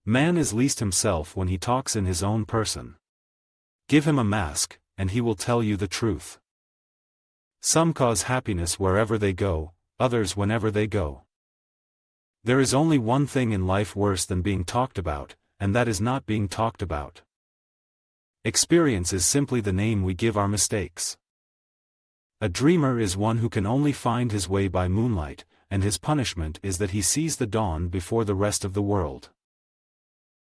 Man is least himself when he talks in his own person. Give him a mask, and he will tell you the truth. Some cause happiness wherever they go, others whenever they go. There is only one thing in life worse than being talked about, and that is not being talked about. Experience is simply the name we give our mistakes. A dreamer is one who can only find his way by moonlight, and his punishment is that he sees the dawn before the rest of the world.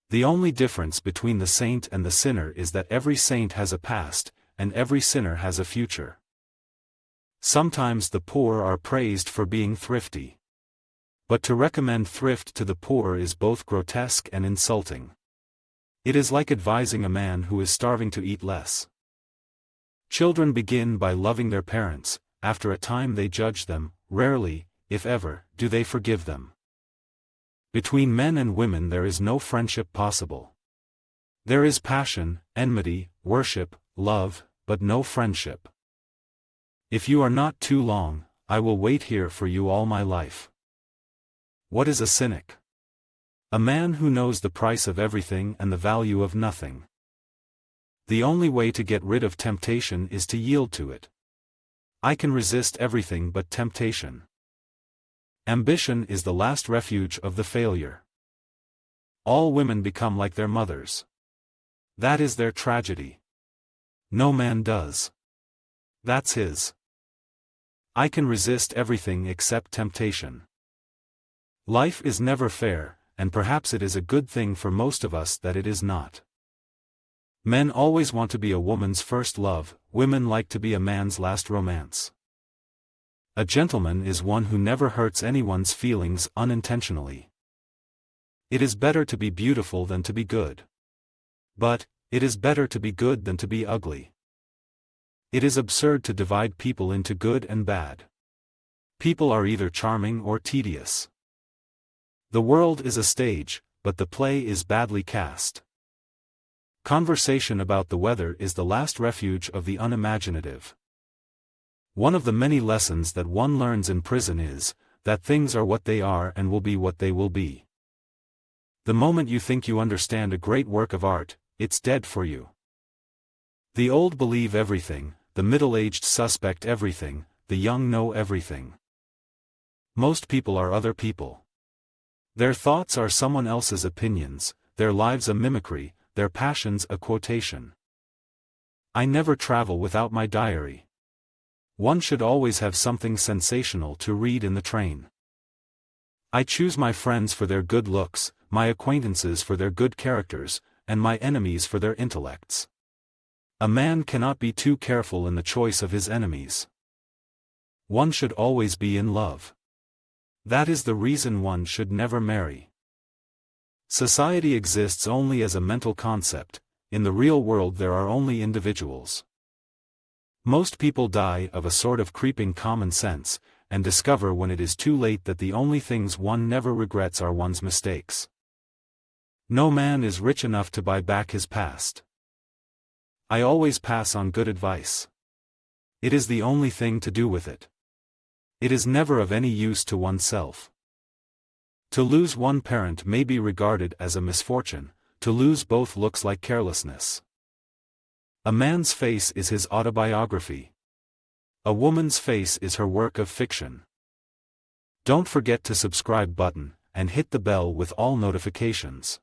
The only difference between the saint and the sinner is that every saint has a past, and every sinner has a future. Sometimes the poor are praised for being thrifty. But to recommend thrift to the poor is both grotesque and insulting. It is like advising a man who is starving to eat less. Children begin by loving their parents, after a time they judge them, rarely, if ever, do they forgive them. Between men and women there is no friendship possible. There is passion, enmity, worship, love, but no friendship. If you are not too long, I will wait here for you all my life. What is a cynic? A man who knows the price of everything and the value of nothing. The only way to get rid of temptation is to yield to it. I can resist everything but temptation. Ambition is the last refuge of the failure. All women become like their mothers. That is their tragedy. No man does. That's his. I can resist everything except temptation. Life is never fair, and perhaps it is a good thing for most of us that it is not. Men always want to be a woman's first love, women like to be a man's last romance. A gentleman is one who never hurts anyone's feelings unintentionally. It is better to be beautiful than to be good. But, it is better to be good than to be ugly. It is absurd to divide people into good and bad. People are either charming or tedious. The world is a stage, but the play is badly cast. Conversation about the weather is the last refuge of the unimaginative. One of the many lessons that one learns in prison is, that things are what they are and will be what they will be. The moment you think you understand a great work of art, it's dead for you. The old believe everything, the middle-aged suspect everything, the young know everything. Most people are other people. Their thoughts are someone else's opinions, their lives a mimicry, their passions a quotation. I never travel without my diary. One should always have something sensational to read in the train. I choose my friends for their good looks, my acquaintances for their good characters, and my enemies for their intellects. A man cannot be too careful in the choice of his enemies. One should always be in love. That is the reason one should never marry. Society exists only as a mental concept, in the real world there are only individuals. Most people die of a sort of creeping common sense, and discover when it is too late that the only things one never regrets are one's mistakes. No man is rich enough to buy back his past. I always pass on good advice. It is the only thing to do with it. It is never of any use to oneself. To lose one parent may be regarded as a misfortune, to lose both looks like carelessness. A man's face is his autobiography. A woman's face is her work of fiction. Don't forget to subscribe button, and hit the bell with all notifications.